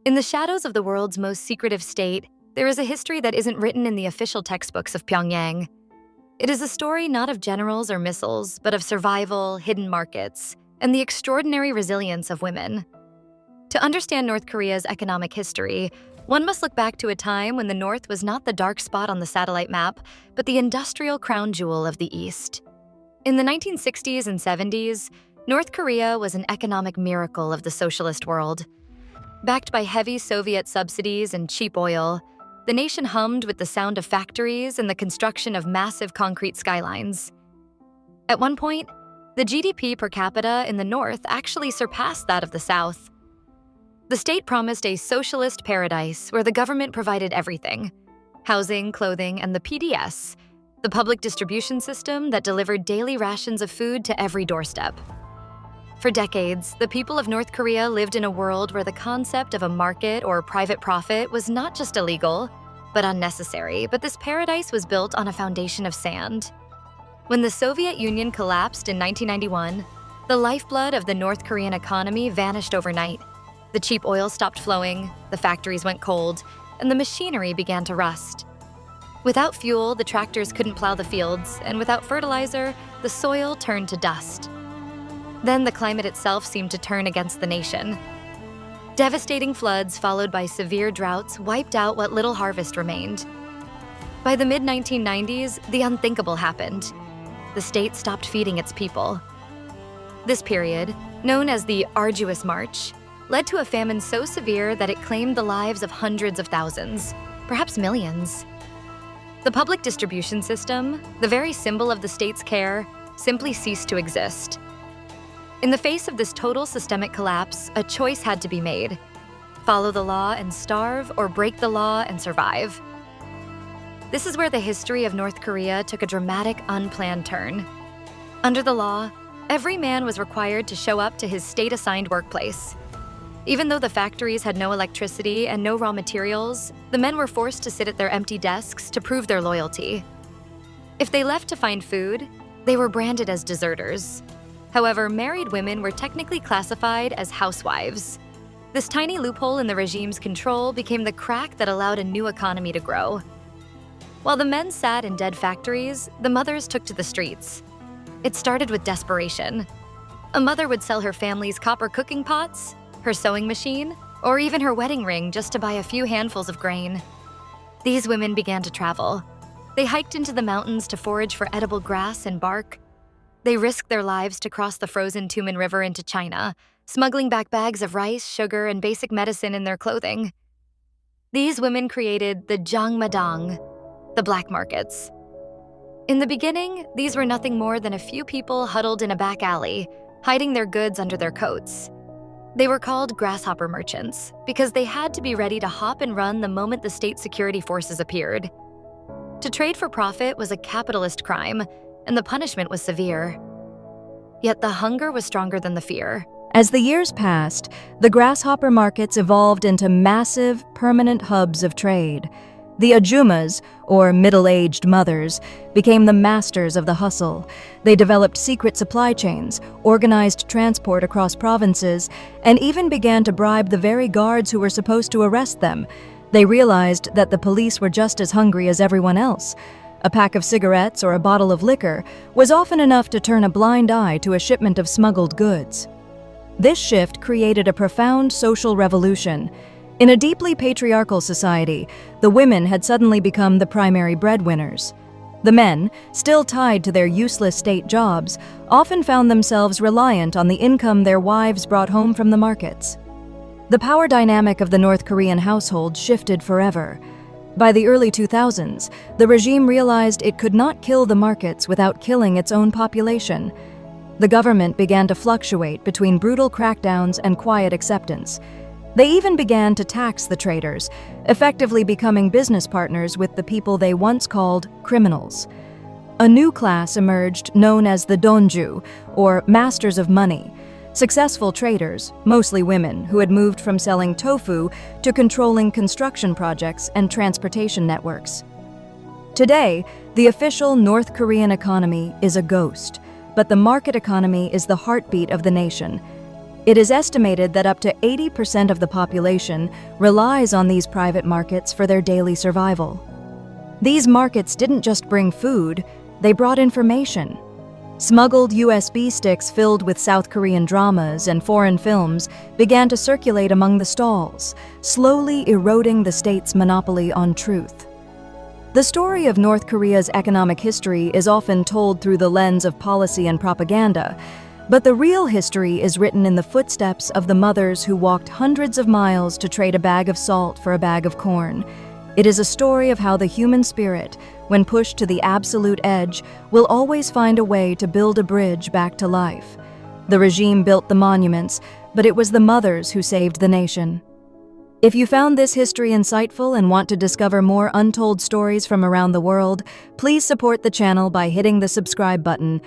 In the shadows of the world's most secretive state, there is a history that isn't written in the official textbooks of Pyongyang. It is a story not of generals or missiles, but of survival, hidden markets, and the extraordinary resilience of women. To understand North Korea's economic history, one must look back to a time when the North was not the dark spot on the satellite map, but the industrial crown jewel of the East. In the 1960s and 70s, North Korea was an economic miracle of the socialist world. Backed by heavy Soviet subsidies and cheap oil, the nation hummed with the sound of factories and the construction of massive concrete skylines. At one point, the GDP per capita in the North actually surpassed that of the South. The state promised a socialist paradise where the government provided everything: housing, clothing, and the PDS, the public distribution system that delivered daily rations of food to every doorstep. For decades, the people of North Korea lived in a world where the concept of a market or private profit was not just illegal, but unnecessary, but this paradise was built on a foundation of sand. When the Soviet Union collapsed in 1991, the lifeblood of the North Korean economy vanished overnight. The cheap oil stopped flowing, the factories went cold, and the machinery began to rust. Without fuel, the tractors couldn't plow the fields, and without fertilizer, the soil turned to dust. Then the climate itself seemed to turn against the nation. Devastating floods followed by severe droughts wiped out what little harvest remained. By the mid-1990s, the unthinkable happened. The state stopped feeding its people. This period, known as the Arduous March, led to a famine so severe that it claimed the lives of hundreds of thousands, perhaps millions. The public distribution system, the very symbol of the state's care, simply ceased to exist. In the face of this total systemic collapse, a choice had to be made: follow the law and starve, or break the law and survive. This is where the history of North Korea took a dramatic, unplanned turn. Under the law, every man was required to show up to his state-assigned workplace. Even though the factories had no electricity and no raw materials, the men were forced to sit at their empty desks to prove their loyalty. If they left to find food, they were branded as deserters. However, married women were technically classified as housewives. This tiny loophole in the regime's control became the crack that allowed a new economy to grow. While the men sat in dead factories, the mothers took to the streets. It started with desperation. A mother would sell her family's copper cooking pots, her sewing machine, or even her wedding ring just to buy a few handfuls of grain. These women began to travel. They hiked into the mountains to forage for edible grass and bark. They risked their lives to cross the frozen Tumen River into China, smuggling back bags of rice, sugar, and basic medicine in their clothing. These women created the Jang Madang, the black markets. In the beginning, these were nothing more than a few people huddled in a back alley, hiding their goods under their coats. They were called grasshopper merchants because they had to be ready to hop and run the moment the state security forces appeared. To trade for profit was a capitalist crime, and the punishment was severe. Yet the hunger was stronger than the fear. As the years passed, the grasshopper markets evolved into massive, permanent hubs of trade. The ajumas, or middle-aged mothers, became the masters of the hustle. They developed secret supply chains, organized transport across provinces, and even began to bribe the very guards who were supposed to arrest them. They realized that the police were just as hungry as everyone else. A pack of cigarettes or a bottle of liquor was often enough to turn a blind eye to a shipment of smuggled goods. This shift created a profound social revolution. In a deeply patriarchal society, the women had suddenly become the primary breadwinners. The men, still tied to their useless state jobs, often found themselves reliant on the income their wives brought home from the markets. The power dynamic of the North Korean household shifted forever. By the early 2000s, the regime realized it could not kill the markets without killing its own population. The government began to fluctuate between brutal crackdowns and quiet acceptance. They even began to tax the traders, effectively becoming business partners with the people they once called criminals. A new class emerged known as the donju, or masters of money. Successful traders, mostly women, who had moved from selling tofu to controlling construction projects and transportation networks. Today, the official North Korean economy is a ghost, but the market economy is the heartbeat of the nation. It is estimated that up to 80% of the population relies on these private markets for their daily survival. These markets didn't just bring food, they brought information. Smuggled USB sticks filled with South Korean dramas and foreign films began to circulate among the stalls, slowly eroding the state's monopoly on truth. The story of North Korea's economic history is often told through the lens of policy and propaganda, but the real history is written in the footsteps of the mothers who walked hundreds of miles to trade a bag of salt for a bag of corn. It is a story of how the human spirit, when pushed to the absolute edge, will always find a way to build a bridge back to life. The regime built the monuments, but it was the mothers who saved the nation. If you found this history insightful and want to discover more untold stories from around the world, please support the channel by hitting the subscribe button.